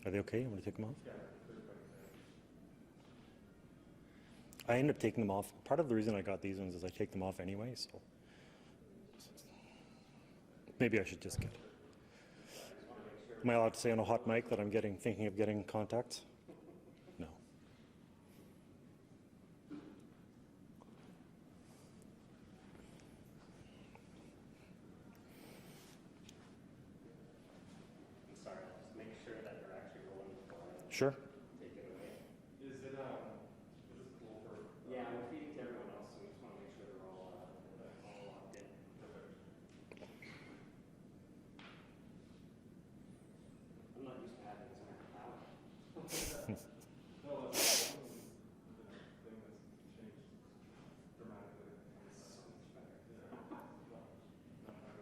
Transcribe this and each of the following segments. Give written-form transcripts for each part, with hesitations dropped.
Are they okay? You want to take them off? I end up taking them off. Part of the reason I got these ones is I take them off anyway, so maybe I should just get. Am I allowed to say on a hot mic that I'm thinking of getting contacts? No. I'm sorry, I'll just make sure that they're actually rolling before I Sure. take it away. Is this cool for? Yeah, we're feeding to everyone else, so we just want to make sure they're all locked in. I'm not used to having this kind of power. No, that's the thing that's changed dramatically. It's so much better.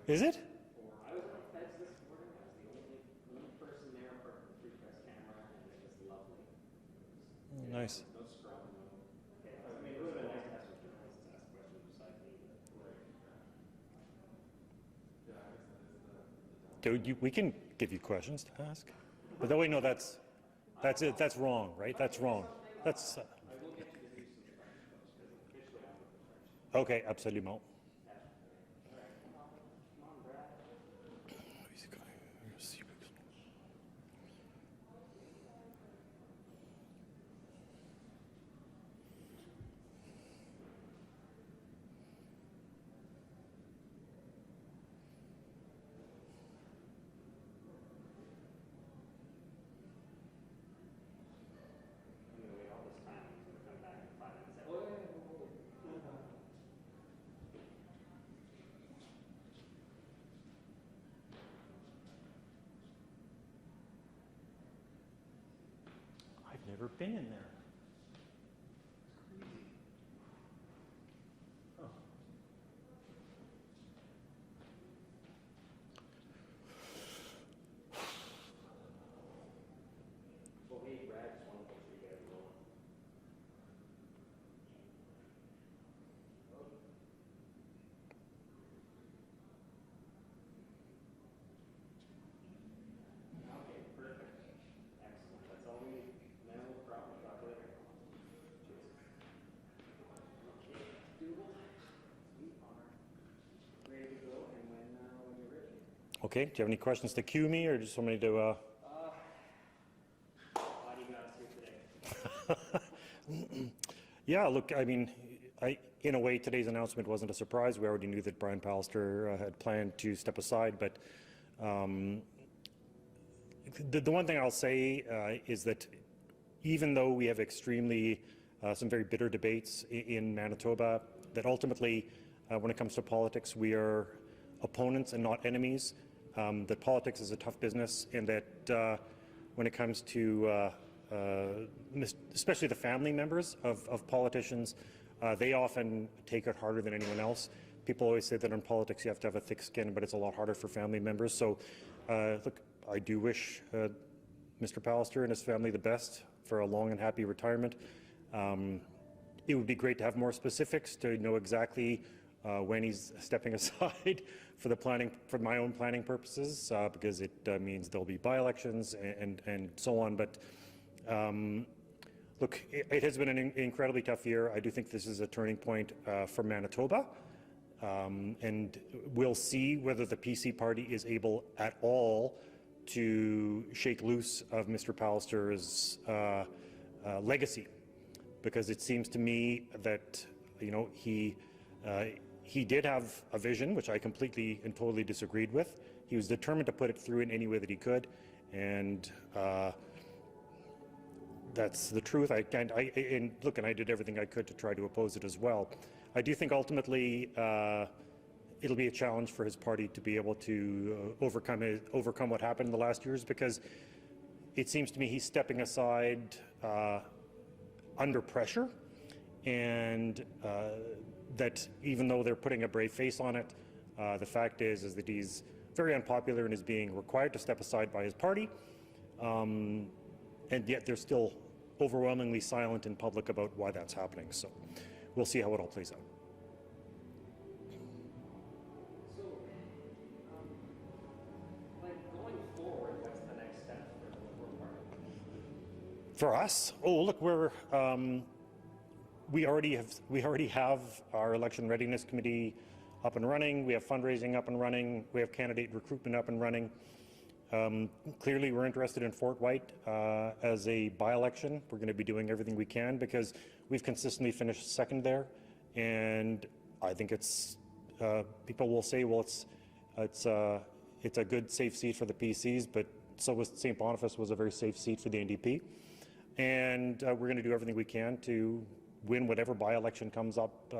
Is it? I was on Feds this morning. I was the only person there apart from the free press camera, and it was lovely. Nice. No scrum, no chaos. I mean, it would have been nice to have some journalists ask questions beside me, but Yeah, I guess that is the We can give you questions to ask. But that way, no, that's it. That's wrong, right? That's wrong. That's I will get you to do some French posts because officially I'm with the French. okay. Absolument. Yeah. All right, come on, Brad. I'm gonna wait all this time. He's gonna come back in 5 minutes. Say, oh, I've never been in there. well, hey, Brad, just want to make sure you guys are rolling. Okay, perfect. Excellent. That's all we need. No problem. Talk later. Cheers. Okay, Dougald, we are ready to go, and when you're ready. Okay. Do you have any questions to cue me, or just want me to? Why do you got us here today? Yeah. Look, I mean, in a way, today's announcement wasn't a surprise. We already knew that Brian Pallister had planned to step aside, but the one thing I'll say is that even though we have extremely some very bitter debates in Manitoba, that ultimately, when it comes to politics, we are opponents and not enemies. That politics is a tough business, and that when it comes to especially the family members of politicians, they often take it harder than anyone else. People always say that in politics you have to have a thick skin, but it's a lot harder for family members. So, look, I do wish Mr. Pallister and his family the best for a long and happy retirement. It would be great to have more specifics, to know exactly when he's stepping aside for my own planning purposes, because it means there'll be by-elections and so on. But look, it has been an incredibly tough year. I do think this is a turning point for Manitoba, and we'll see whether the PC party is able at all to shake loose of Mr. Pallister's legacy, because it seems to me that he did have a vision, which I completely and totally disagreed with. He was determined to put it through in any way that he could, and that's the truth. And look, and I did everything I could to try to oppose it as well. I do think ultimately it'll be a challenge for his party to be able to overcome what happened in the last years, because it seems to me he's stepping aside under pressure, and that even though they're putting a brave face on it, the fact is that he's very unpopular and is being required to step aside by his party, and yet they're still overwhelmingly silent in public about why that's happening. So we'll see how it all plays out. So, like going forward, what's the next step for the Liberal Party? For us, oh look, we already have our election readiness committee up and running. We have fundraising up and running. We have candidate recruitment up and running. Clearly, we're interested in Fort White as a by-election. We're going to be doing everything we can because we've consistently finished second there, and I think it's people will say, well, it's a good safe seat for the PCs, but so was St. Boniface was a very safe seat for the NDP, and we're going to do everything we can to win whatever by-election comes up.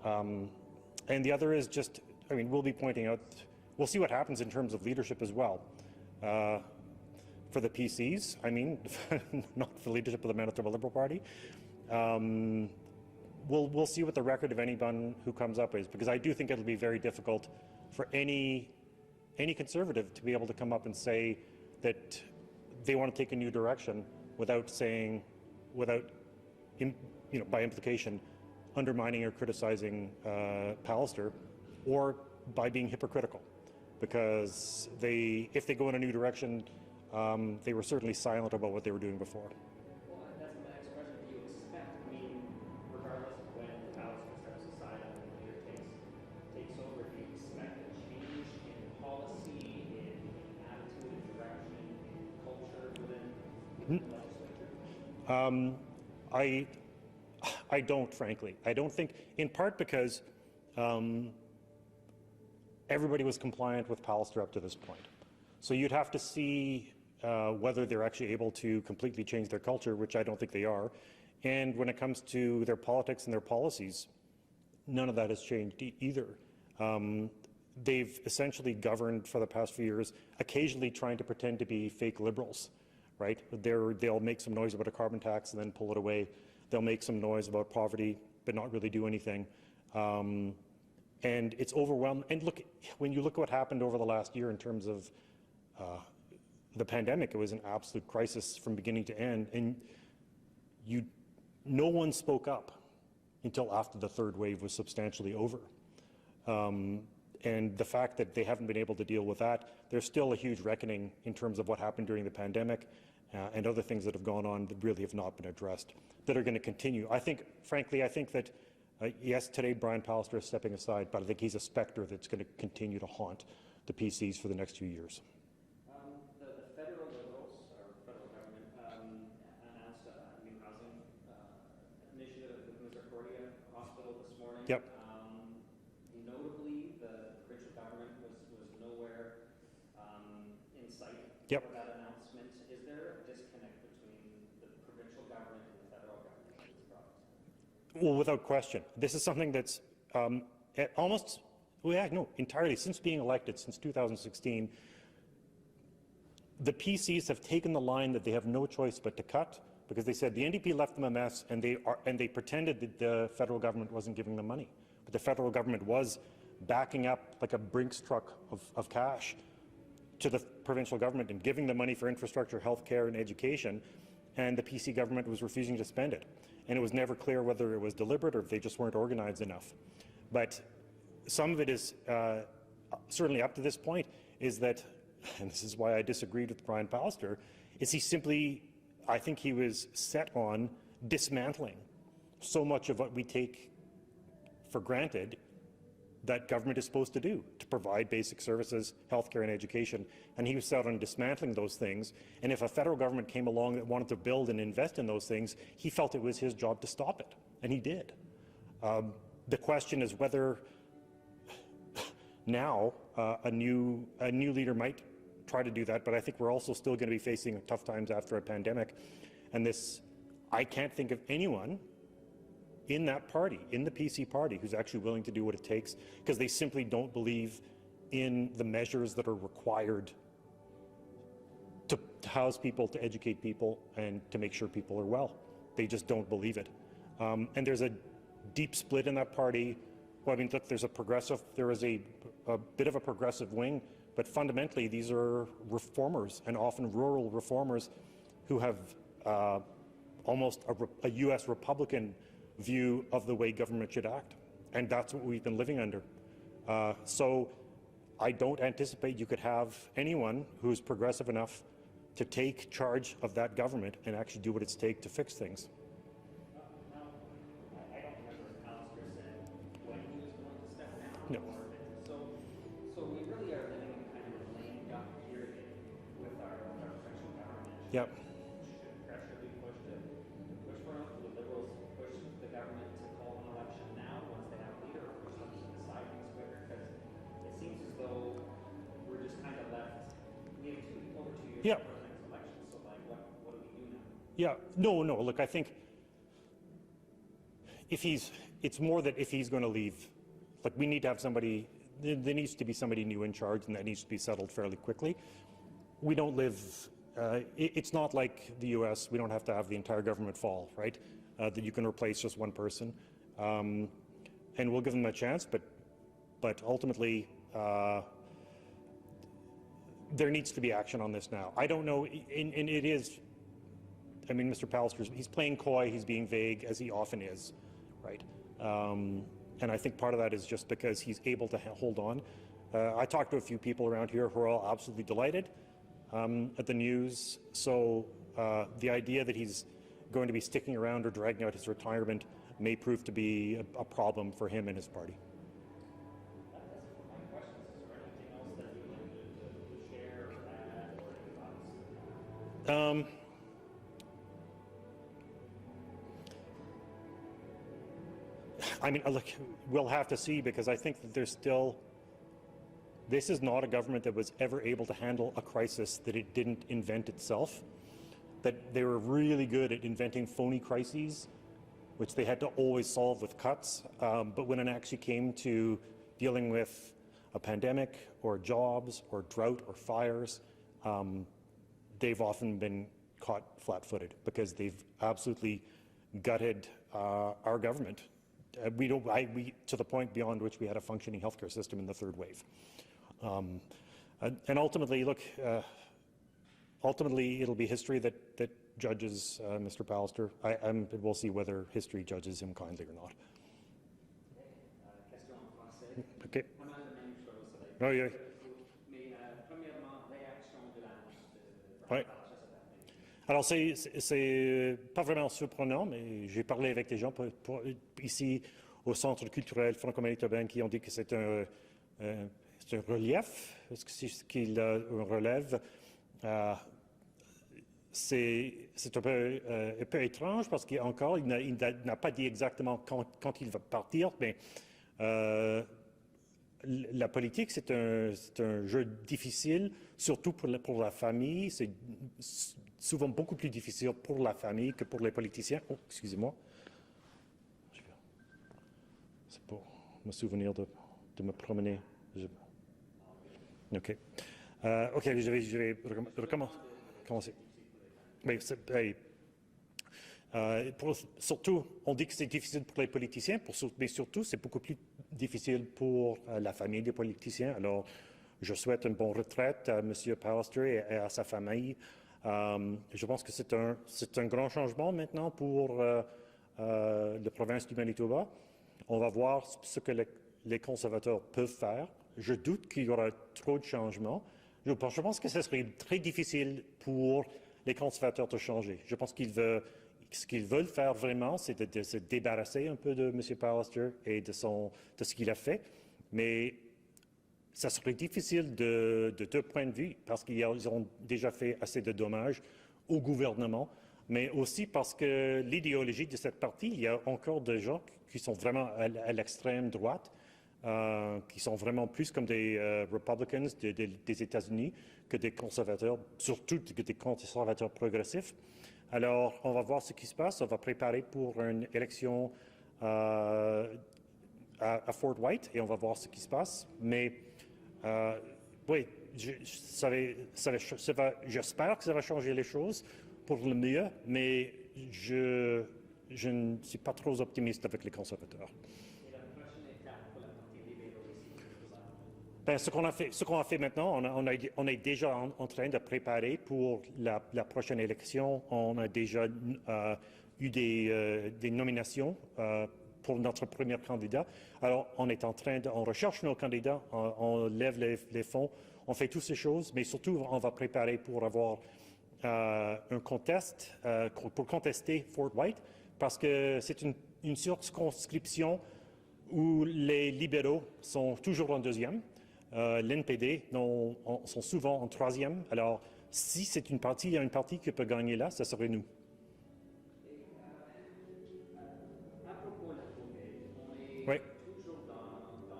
And the other is just, I mean, we'll be pointing out. We'll see what happens in terms of leadership as well. For the PCs, I mean, not for the leadership of the Manitoba Liberal Party. We'll see what the record of anyone who comes up is, because I do think it'll be very difficult for any Conservative to be able to come up and say that they want to take a new direction without saying, by implication, undermining or criticizing Pallister, or by being hypocritical. Because if they go in a new direction, they were certainly silent about what they were doing before. Well, that's my next question. Do you expect, I mean, regardless of when Pallister steps aside and the leader takes over, do you expect a change in policy, in attitude, in direction, in culture within the legislature? I don't, frankly. I don't think, in part because everybody was compliant with Pallister up to this point. So you'd have to see whether they're actually able to completely change their culture, which I don't think they are. And when it comes to their politics and their policies, none of that has changed either. They've essentially governed for the past few years, occasionally trying to pretend to be fake liberals, right? They'll make some noise about a carbon tax and then pull it away. They'll make some noise about poverty, but not really do anything. And it's overwhelming. And look, when you look at what happened over the last year in terms of the pandemic, it was an absolute crisis from beginning to end. And no one spoke up until after the third wave was substantially over. And the fact that they haven't been able to deal with that, there's still a huge reckoning in terms of what happened during the pandemic and other things that have gone on that really have not been addressed, that are going to continue. Frankly, I think that yes, today Brian Pallister is stepping aside, but I think he's a spectre that's going to continue to haunt the PCs for the next few years. The federal Liberals, or federal government, announced a new housing initiative with Misericordia Hospital this morning. Yep. Notably, the provincial government was nowhere in sight Yep. for that announcement. Is there a disconnect between the provincial government and the federal government in this province? Well, without question. This is something that's entirely since being elected, since 2016, the PCs have taken the line that they have no choice but to cut, because they said the NDP left them a mess, and they pretended that the federal government wasn't giving them money. But the federal government was backing up like a Brinks truck of cash to the provincial government and giving them money for infrastructure, healthcare, and education, and the PC government was refusing to spend it. And it was never clear whether it was deliberate or if they just weren't organized enough. But some of it is certainly up to this point is that, and this is why I disagreed with Brian Pallister, is I think he was set on dismantling so much of what we take for granted that government is supposed to do, to provide basic services, healthcare and education. And he was set on dismantling those things. And if a federal government came along that wanted to build and invest in those things, he felt it was his job to stop it. And he did. The question is whether now a new leader might try to do that, but I think we're also still going to be facing tough times after a pandemic. And I can't think of anyone in that party, in the PC party, who's actually willing to do what it takes, because they simply don't believe in the measures that are required to house people, to educate people, and to make sure people are well. They just don't believe it. And there's a deep split in that party. Well, I mean, look, there is a bit of a progressive wing, but fundamentally these are reformers, and often rural reformers, who have almost a U.S. Republican view of the way government should act, and that's what we've been living under. So I don't anticipate you could have anyone who's progressive enough to take charge of that government and actually do what it's take to fix things. Now, I don't remember if Pallister said when he was going to step down. No. So we really are living in kind of a lame duck period with our provincial government. Yep. Should pressure be pushed to push for the Liberals push the government to call an election now once they have a leader, or push them to decide things quicker? Because it seems as though we're just kind of left. We have over 2 years Yeah. before the next election. So like, what do we do now? Yeah, no. Look, I think it's more that if he's going to leave, like we need to have somebody. There needs to be somebody new in charge, and that needs to be settled fairly quickly. We don't live. It's not like the U.S. We don't have to have the entire government fall, right? That you can replace just one person, and we'll give them a chance. But ultimately, there needs to be action on this now. I don't know, and it is. I mean, Mr. Pallister, he's playing coy, he's being vague, as he often is, right? And I think part of that is just because he's able to hold on. I talked to a few people around here who are all absolutely delighted at the news. So the idea that he's going to be sticking around or dragging out his retirement may prove to be a problem for him and his party. That's my questions. Is there anything else that you would like to share or add or any thoughts? I mean, look, we'll have to see, because I think that there's still. This is not a government that was ever able to handle a crisis that it didn't invent itself. That they were really good at inventing phony crises, which they had to always solve with cuts. But when it actually came to dealing with a pandemic or jobs or drought or fires, they've often been caught flat-footed because they've absolutely gutted our government. We to the point beyond which we had a functioning healthcare system in the third wave. And ultimately, look, ultimately it'll be history that judges Mr. Pallister. We'll see whether history judges him kindly or not. Question en français. OK. On a la même chose. Oh, yeah. Mais premièrement, réaction de l'annonce de Ouais. Alors, c'est pas vraiment surprenant, mais j'ai parlé avec des gens ici au Centre culturel franco-manitobain qui ont dit que c'est un relief, est-ce que c'est ce qu'il relève. C'est un peu étrange parce qu'encore, il n'a pas dit exactement quand il va partir, mais la politique, c'est un jeu difficile, surtout pour la famille. C'est souvent beaucoup plus difficile pour la famille que pour les politiciens. Oh, excusez-moi. C'est pour me souvenir de me promener. OK. OK, je vais recommencer. Mais surtout, on dit que c'est difficile pour les politiciens, mais surtout, c'est beaucoup plus difficile pour la famille des politiciens. Alors, je souhaite une bonne retraite à M. Pallister et à sa famille. Je pense que c'est un grand changement maintenant pour la province du Manitoba. On va voir ce que les conservateurs peuvent faire. Je doute qu'il y aura trop de changements. Je pense que ce serait très difficile pour les conservateurs de changer. Je pense ce qu'ils veulent faire vraiment, c'est de se débarrasser un peu de M. Pallister et de ce qu'il a fait. Mais ça serait difficile de deux points de vue, parce qu'ils ont déjà fait assez de dommages au gouvernement, mais aussi parce que l'idéologie de cette partie, il y a encore des gens qui sont vraiment à l'extrême droite, qui sont vraiment plus comme des Republicans des États-Unis que des conservateurs, surtout que des conservateurs progressifs. Alors, on va voir ce qui se passe. On va préparer pour une élection à Fort White et on va voir ce qui se passe. Mais oui, j'espère que ça va changer les choses pour le mieux, mais je ne suis pas trop optimiste avec les conservateurs. Et la prochaine étape pour la partie libérale ici? Ben, ce qu'on a fait maintenant, on est déjà en train de préparer pour la prochaine élection. On a déjà eu des nominations pour notre premier candidat. Alors, on recherche nos candidats, on lève les fonds, on fait toutes ces choses, mais surtout, on va préparer pour avoir un contest pour contester Fort White parce que c'est une circonscription où les libéraux sont toujours en deuxième. L'NPD sont souvent en troisième. Alors, si c'est une partie, il y a une partie qui peut gagner là, ce serait nous. À propos de la COVID, on est Oui. toujours dans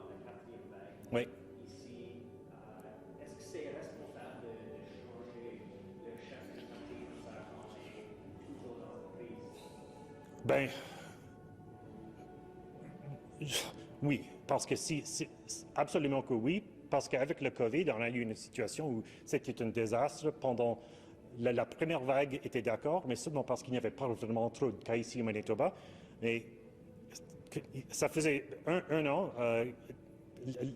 la quatrième vague Oui. ici. Est-ce que c'est responsable de changer le chef du parti comme ça quand on est toujours dans cette crise? Ben, oui, parce que absolument que oui, parce qu'avec le COVID, on a eu une situation où c'était un désastre pendant la première vague était d'accord, mais seulement parce qu'il n'y avait pas vraiment trop de cas ici au Manitoba. Mais ça faisait un an.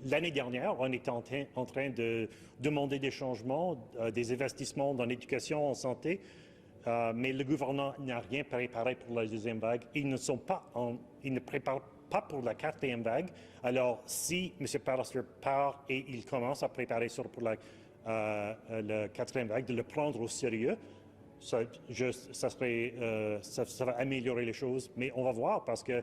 L'année dernière, on était en train de demander des changements, des investissements dans l'éducation, en santé, mais le gouvernement n'a rien préparé pour la deuxième vague. Ils ne préparent pas pour la quatrième vague. Alors, si M. Pallister part et il commence à préparer pour la quatrième vague, de le prendre au sérieux, ça va améliorer les choses. Mais on va voir parce que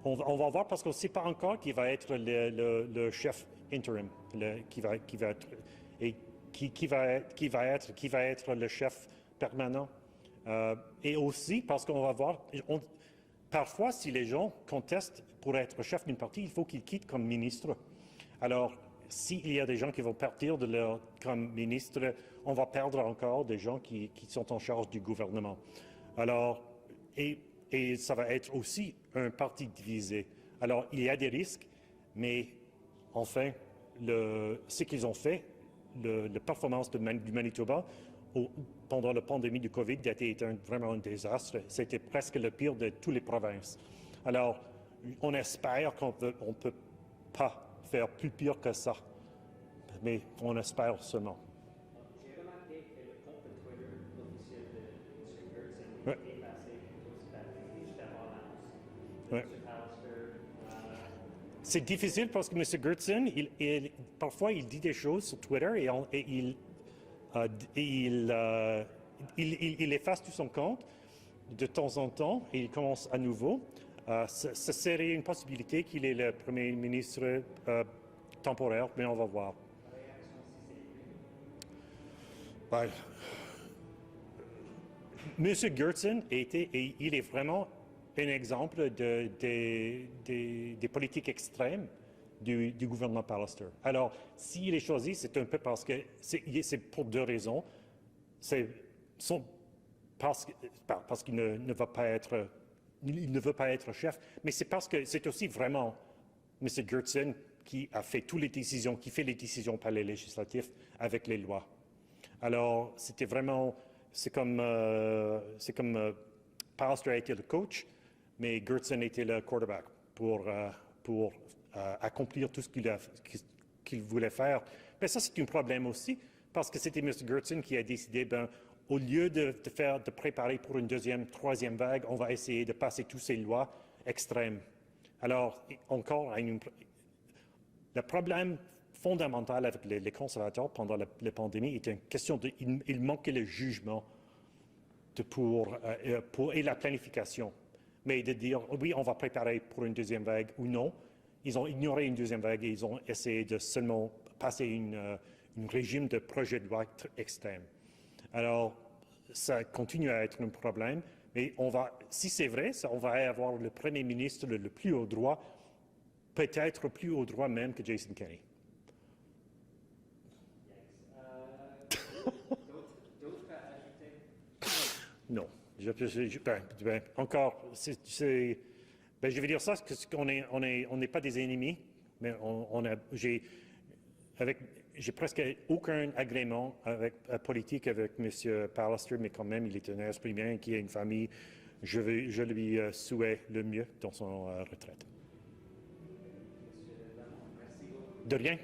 on va voir parce qu'on ne sait pas encore qui va être le chef interim, qui va être le chef permanent. Et aussi parce qu'on va voir, parfois si les gens contestent pour être chef d'une partie, il faut qu'ils quittent comme ministre. Alors, s'il y a des gens qui vont partir comme ministre, on va perdre encore des gens qui sont en charge du gouvernement. Alors, et ça va être aussi un parti divisé. Alors, il y a des risques, mais enfin, ce qu'ils ont fait, la performance du Manitoba pendant la pandémie du COVID a été vraiment un désastre. C'était presque le pire de toutes les provinces. Alors, on espère qu'on ne peut pas faire plus pire que ça, mais on espère seulement. J'ai remarqué que le compte Twitter officiel de M. Gertson Ouais. est passé plutôt cet après-midi, juste avant l'annonce de Ouais. M. Pallister. C'est difficile parce que M. Gertson, parfois, il dit des choses sur Twitter et il efface tout son compte de temps en temps et il commence à nouveau. Ce serait une possibilité qu'il ait le premier ministre temporaire, mais on va voir. Ouais. M. Gertson il est vraiment un exemple des politiques extrêmes du gouvernement Pallister. Alors, s'il est choisi, c'est un peu parce que c'est pour deux raisons. Parce qu'il ne va pas être, il ne veut pas être chef, mais c'est parce que c'est aussi vraiment M. Gertson qui a fait toutes les décisions, qui fait les décisions par les législatifs avec les lois. Alors, c'était vraiment, c'est comme Pallister a été le coach, mais Gertson était le quarterback pour accomplir tout ce qu'il voulait faire. Mais ça, c'est un problème aussi, parce que c'était M. Gertson qui a décidé, au lieu de préparer pour une deuxième, troisième vague, on va essayer de passer toutes ces lois extrêmes. Alors, encore, le problème fondamental avec les conservateurs pendant la pandémie était une question il manquait le jugement et la planification. Mais de dire, oui, on va préparer pour une deuxième vague ou non, ils ont ignoré une deuxième vague et ils ont essayé de seulement passer un régime de projet de loi extrême. Alors, ça continue à être un problème, mais si c'est vrai, on va avoir le premier ministre le plus au droit, peut-être plus au droit même que Jason Kenney. D'autres à ajouter? Non. Encore, je vais dire ça, parce qu'on n'est pas des ennemis, mais j'ai presque aucun agrément politique avec M. Pallister, mais quand même, il est un esprit bien, qui a une famille. Je lui souhaite le mieux dans son retraite. Monsieur Lamont, merci beaucoup. De rien.